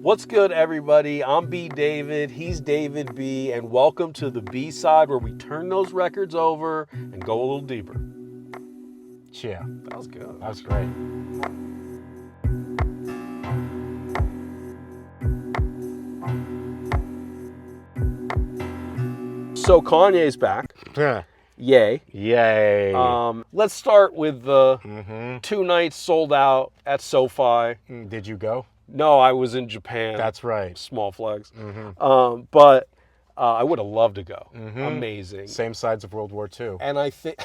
What's good, everybody? I'm B. David, he's David B, and welcome to the B side where we turn those records over and go a little deeper. Yeah, That was good. that was great. So Kanye's back. Yay. Yay. Let's start with the 2 nights sold out at SOFI. Did you go? No, I was in Japan. That's right. Small flags. But I would have loved to go. Amazing. Same sides of World War II. And I think,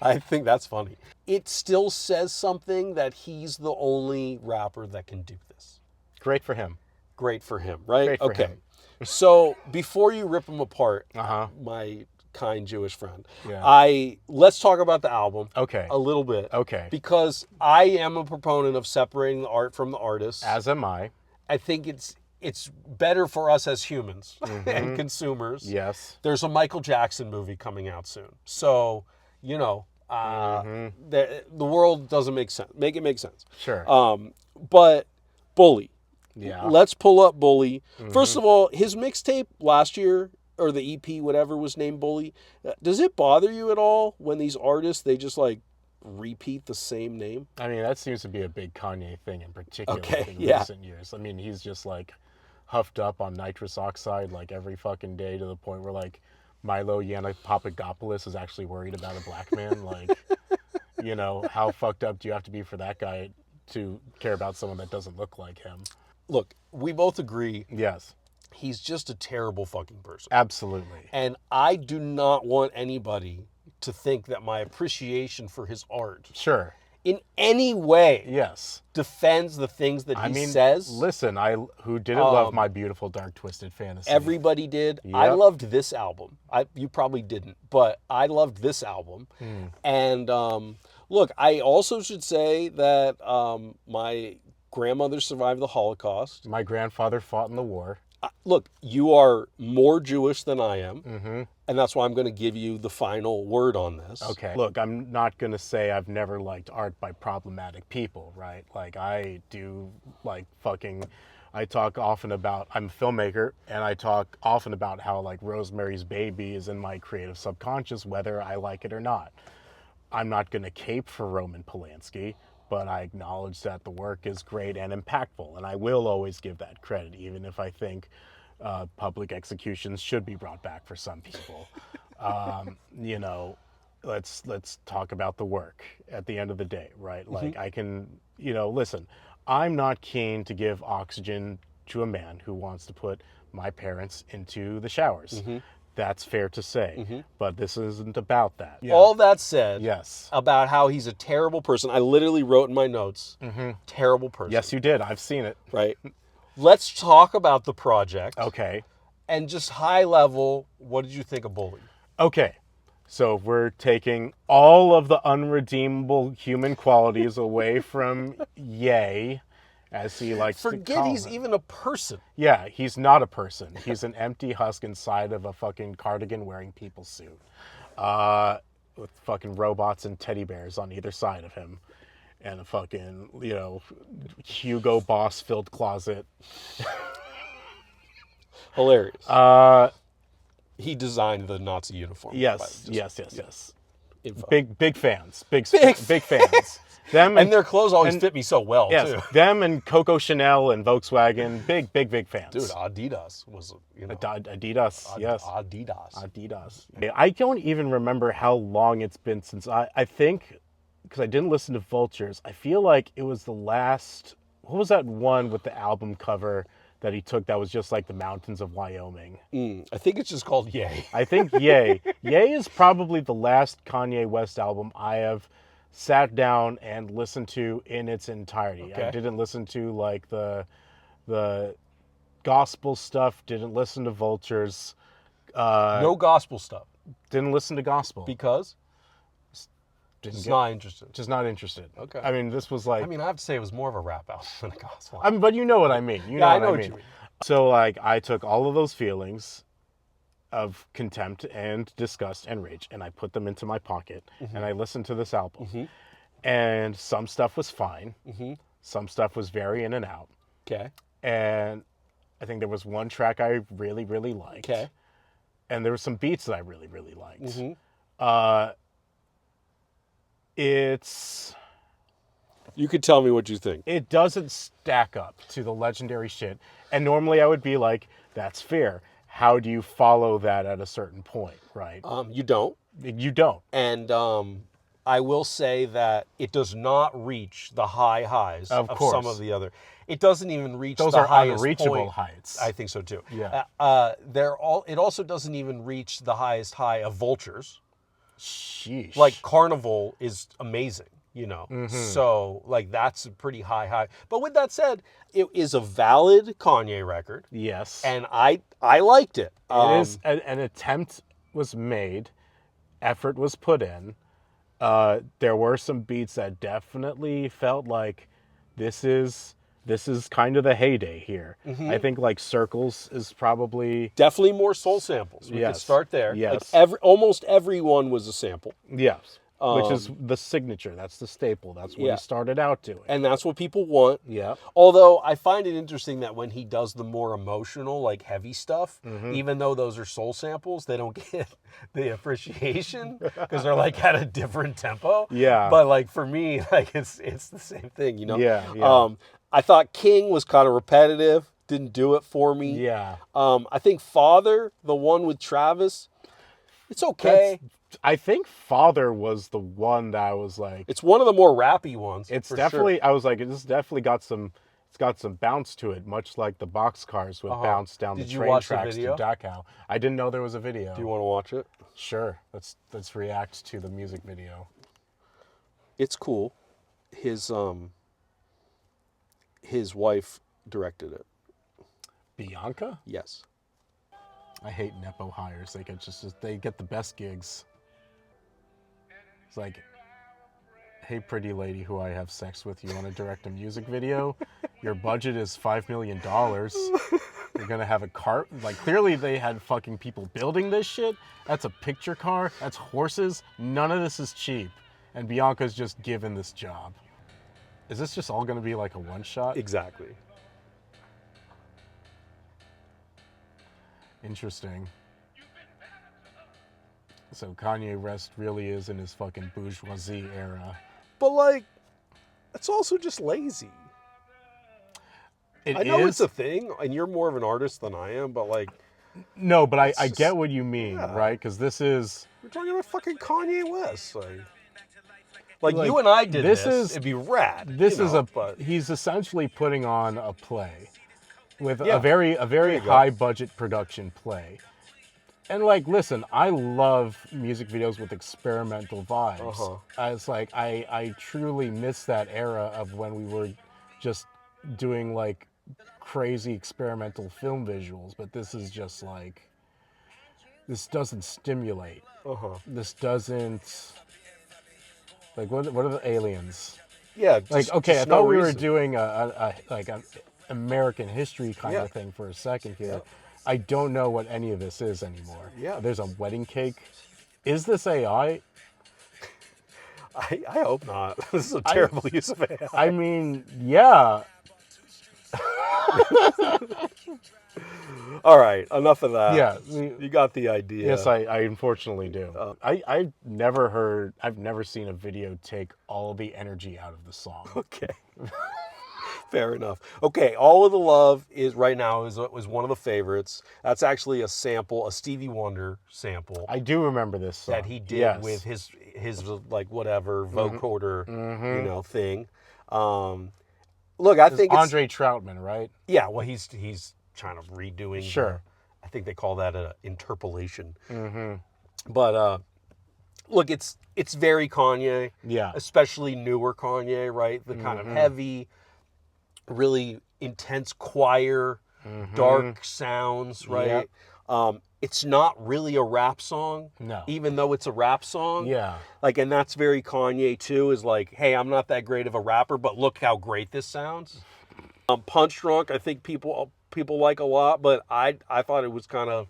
I think that's funny. It still says something that he's the only rapper that can do this. Great for him. Great for him, right? Great for okay. him. So before you rip him apart, my kind Jewish friend, let's talk about the album. Okay. A little bit. Okay. Because I am a proponent of separating the art from the artist. As am I. I think it's better for us as humans and consumers. Yes. There's a Michael Jackson movie coming out soon. So, you know, the world doesn't make sense. Make it make sense. Sure. But Bully. Yeah. Let's pull up Bully. First of all, his mixtape last year, or the EP, whatever, was named Bully. Does it bother you at all when these artists, they just like repeat the same name? I mean, that seems to be a big Kanye thing in particular in recent years. I mean, he's just like huffed up on nitrous oxide like every fucking day to the point where like Milo Yiannopoulos is actually worried about a black man. Like, you know, how fucked up do you have to be for that guy to care about someone that doesn't look like him? Look, we both agree. Yes. He's just a terrible fucking person. Absolutely. And I do not want anybody to think that my appreciation for his art Sure. in any way Yes. defends the things that he says. Listen, who didn't love my beautiful dark twisted fantasy? Everybody did. Yep. I loved this album. You probably didn't, but I loved this album. And look, I also should say that my grandmother survived the Holocaust. My grandfather fought in the war. Look, you are more Jewish than I am, and that's why I'm going to give you the final word on this. Okay. Look, I'm not going to say I've never liked art by problematic people, right? Like, I do, like, I talk often about, I'm a filmmaker, and I talk often about how, like, Rosemary's Baby is in my creative subconscious, whether I like it or not. I'm not going to cape for Roman Polanski, but I acknowledge that the work is great and impactful, and I will always give that credit, even if I think public executions should be brought back for some people. You know, let's talk about the work at the end of the day, right? Like, I can, you know, listen, I'm not keen to give oxygen to a man who wants to put my parents into the showers. That's fair to say, but this isn't about that. Yeah. All that said, yes, about how he's a terrible person. I literally wrote in my notes, terrible person. Yes, you did. I've seen it. Right. Let's talk about the project. Okay. And just high level, what did you think of Bully? Okay. So we're taking all of the unredeemable human qualities away from Ye, as he likes to Forget call he's him. even a person. Yeah, he's not a person. He's an empty husk inside of a fucking cardigan wearing people suit. With fucking robots and teddy bears on either side of him. And a fucking, you know, Hugo Boss filled closet. Hilarious. He designed the Nazi uniform. Yes. Info. Big fans. Big fans. Them and their clothes always fit me so well, too. Them and Coco Chanel and Volkswagen, big fans. Dude, Adidas was, you know. Adidas, yes. Adidas. I don't even remember how long it's been since I think, because I didn't listen to Vultures, I feel like it was the last, what was that one with the album cover that he took that was just like the mountains of Wyoming? I think it's just called Ye. I think Ye. Ye is probably the last Kanye West album I have sat down and listened to in its entirety. Okay. I didn't listen to like the gospel stuff, didn't listen to Vultures. No gospel stuff. Didn't listen to gospel. Because? Not interested. Just not interested. Okay. I mean, this was like... I mean, I have to say it was more of a rap album than a gospel album. I mean, but you know what I mean. I know what you mean. So, like, I took all of those feelings of contempt and disgust and rage, and I put them into my pocket, and I listened to this album. And some stuff was fine. Some stuff was very in and out. Okay. And I think there was one track I really, really liked. Okay. And there were some beats that I really, really liked. Mm-hmm. It's... You could tell me what you think. It doesn't stack up to the legendary shit. And normally I would be like, that's fair. How do you follow that at a certain point, right? You don't. You don't. And I will say that it does not reach the high highs of some of the other. It doesn't even reach Those the are highest unreachable point. heights. I think so too. Yeah. It also doesn't even reach the highest high of Vultures. Sheesh. Like Carnival is amazing, you know. So like that's a pretty high. But with that said, it is a valid Kanye record. Yes. And I liked it. It is an attempt was made, effort was put in. There were some beats that definitely felt like this is kind of the heyday here. I think like Circles is probably definitely more soul samples. We could start there. Yes. Like almost everyone was a sample. Yes. Which is the signature. That's the staple. That's what he started out doing. And that's what people want. Yeah. Although I find it interesting that when he does the more emotional, like heavy stuff, even though those are soul samples, they don't get the appreciation because they're like at a different tempo. Yeah. But like for me, like it's the same thing, you know? Yeah. I thought King was kind of repetitive. Didn't do it for me. Yeah. I think Father, the one with Travis, it's okay. I think Father was the one that I was like... It's one of the more rappy ones. It's definitely... Sure. I was like, this definitely got some... It's got some bounce to it, much like the boxcars would bounce down the train tracks to Dachau. I didn't know there was a video. Do you want to watch it? Sure. Let's react to the music video. It's cool. His wife directed it. Bianca? Yes. I hate Nepo hires. They get the best gigs. It's like, hey, pretty lady who I have sex with, you want to direct a music video? Your budget is $5 million. You're going to have a cart? Like, clearly they had fucking people building this shit. That's a picture car. That's horses. None of this is cheap. And Bianca's just given this job. Is this just all going to be like a one-shot? Exactly. Interesting. So Kanye West really is in his fucking bourgeoisie era. But like, it's also just lazy. I know it's a thing, and you're more of an artist than I am, but like... No, but I get what you mean, right? Because this is... We're talking about fucking Kanye West. Like you and I did this. It'd be rad. He's essentially putting on a play. With a very high budget production play. And like, listen, I love music videos with experimental vibes. It's like, I truly miss that era of when we were just doing like crazy experimental film visuals, but this is just like, this doesn't stimulate. This doesn't, like, what are the aliens? Yeah. Like, okay, I thought we were doing a American history kind of thing for a second here. Yep. I don't know what any of this is anymore. Yeah. There's a wedding cake. Is this AI? I hope not. This is a terrible use of AI. I mean, yeah. All right, enough of that. Yeah. You got the idea. Yes, I unfortunately do. I've never seen a video take all the energy out of the song. Okay. Fair enough. Okay, All of the Love is right now is one of the favorites. That's actually a sample, a Stevie Wonder sample. I do remember this song. That he did with his like whatever vocoder, you know, thing. Look, I think it's Andre Troutman, right? Yeah, well he's kind of redoing. Sure. I think they call that an interpolation. But look, it's very Kanye. Yeah. Especially newer Kanye, right? The kind of heavy, really intense choir, dark sounds, right? Yep. It's not really a rap song. No. Even though it's a rap song. Yeah. Like, and that's very Kanye too, is like, hey, I'm not that great of a rapper, but look how great this sounds. Punch Drunk, I think people like a lot, but I thought it was kind of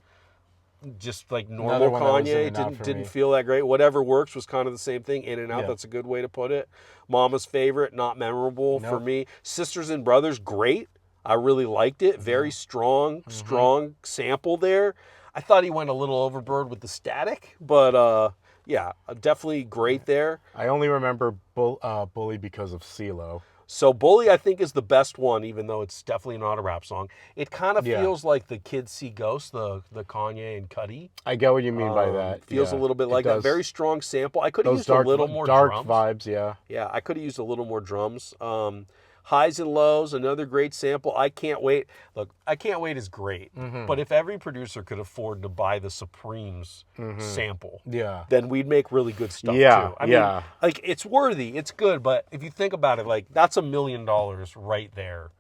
just like Another normal one that was in Kanye and out for didn't me. feel that great. Whatever Works was kind of the same thing. In and Out, Yeah. that's a good way to put it. Mama's Favorite, not memorable for Nope. me. Sisters and Brothers, great. I really liked it. Very strong sample there. I thought he went a little overboard with the static, but yeah, definitely great there. I only remember Bully because of CeeLo. So Bully, I think, is the best one, even though it's definitely not a rap song. It kind of Yeah. feels like the Kids See Ghosts, the Kanye and Cudi. I get what you mean by that. Feels yeah. a little bit It like that. does. Very strong sample. I could have Those used dark, a little more dark drums. vibes, yeah. Yeah, I could have used a little more drums. Highs and Lows, another great sample. I Can't Wait. Look, I Can't Wait is great. But if every producer could afford to buy the Supremes sample, Yeah. then we'd make really good stuff Yeah, too. I yeah. mean, like, it's worthy, it's good, but if you think about it, like, that's $1 million right there.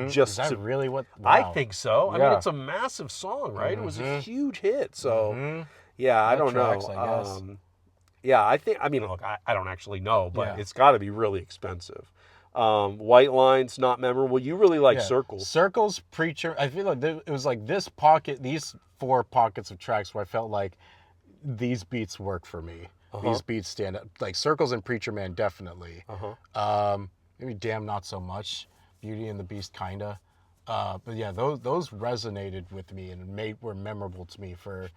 Just Is that to, really what? I Wow. think so. I mean, Yeah. it's a massive song, right? It was a huge hit. So, yeah, I That don't tracks, know. I guess. Yeah, I mean, look, I don't actually know, but Yeah. it's got to be really expensive. White Lines, not memorable. You really like Yeah. Circles. Circles, Preacher. I feel like it was like this pocket, these 4 pockets of tracks where I felt like these beats work for me. These beats stand up. Like Circles and Preacher Man, definitely. Maybe Damn Not So Much. Beauty and the Beast, kinda. But yeah, those resonated with me and were memorable to me for,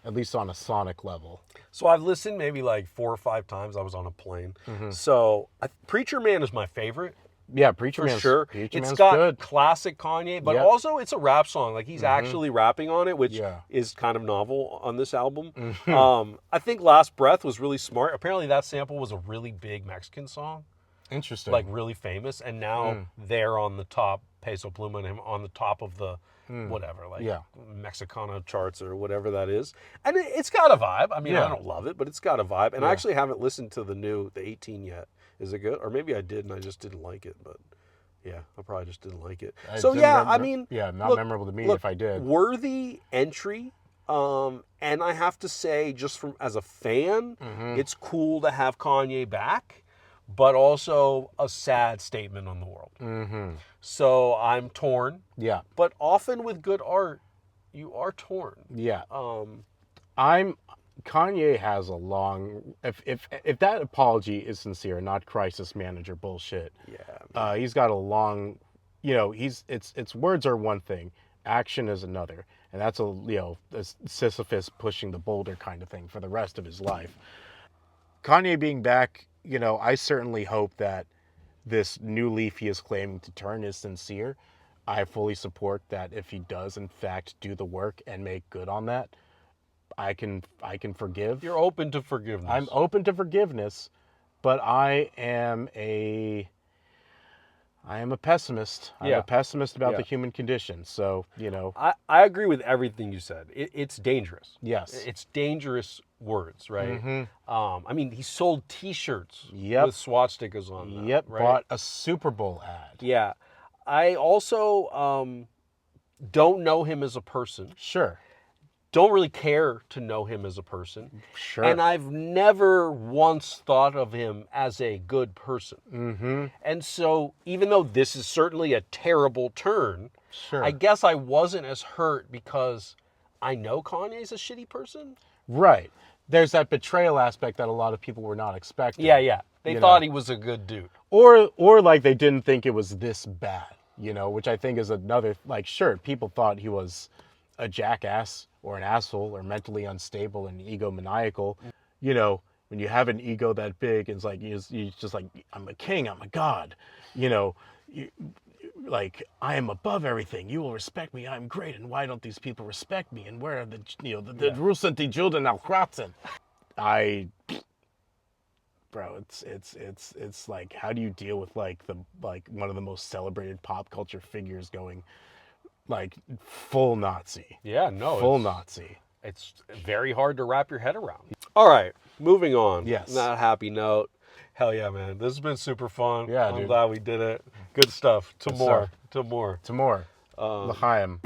at least on a sonic level. So I've listened maybe like 4 or 5 times. I was on a plane. So Preacher Man is my favorite. Yeah, Preacher For Man's, sure. Preacher It's Man's got good. classic Kanye, but Yep. also it's a rap song. Like, he's actually rapping on it, which Yeah. is kind of novel on this album. I think Last Breath was really smart. Apparently that sample was a really big Mexican song, Interesting. like really famous, and now they're on the top, Peso Pluma and him on the top of the whatever, like Yeah. Mexicana charts or whatever that is. And it's got a vibe. I mean, I Yeah. don't love it, but it's got a vibe. And I actually haven't listened to the 18 yet. Is it good? Or maybe I did and I just didn't like it, but yeah, I probably just didn't like it. So didn't yeah, remember- I mean, yeah, not look- memorable to me look, if I did. Worthy entry. And I have to say, just from as a fan, it's cool to have Kanye back, but also a sad statement on the world. So I'm torn, Yeah, but often with good art, you are torn. yeah. Kanye has a long. If that apology is sincere, not crisis manager bullshit. Yeah. He's got a long. You know, it's words are one thing, action is another, and that's a Sisyphus pushing the boulder kind of thing for the rest of his life. Kanye being back, I certainly hope that this new leaf he is claiming to turn is sincere. I fully support that if he does in fact do the work and make good on that, I can forgive. You're open to forgiveness. I'm open to forgiveness, but I am a pessimist. I'm a pessimist about the human condition. So, I agree with everything you said. It's dangerous. yes. It's dangerous words, right? I mean, he sold T-shirts Yep. with swastikas on them. Yep, right? bought a Super Bowl ad. Yeah. I also don't know him as a person. Sure. Don't really care to know him as a person. Sure. And I've never once thought of him as a good person. And so, even though this is certainly a terrible turn, Sure. I guess I wasn't as hurt because I know Kanye's a shitty person. Right. There's that betrayal aspect that a lot of people were not expecting. Yeah. They thought he was a good dude. Or like they didn't think it was this bad, which I think is another, like, sure, people thought he was a jackass or an asshole or mentally unstable and egomaniacal. When you have an ego that big, it's like, you just like, I'm a king, I'm a god, like, I am above everything. You will respect me. I'm great. And why don't these people respect me? And where are the Russen die Juden auch kratzen? Bro, it's like, how do you deal with like one of the most celebrated pop culture figures going like full Nazi? Yeah, no. Full Nazi. It's very hard to wrap your head around. All right, moving on. Yes. On that happy note. Hell yeah, man. This has been super fun. Yeah, I'm dude. glad we did it. Good stuff. To Good more. stuff. To more. To more. L'chaim.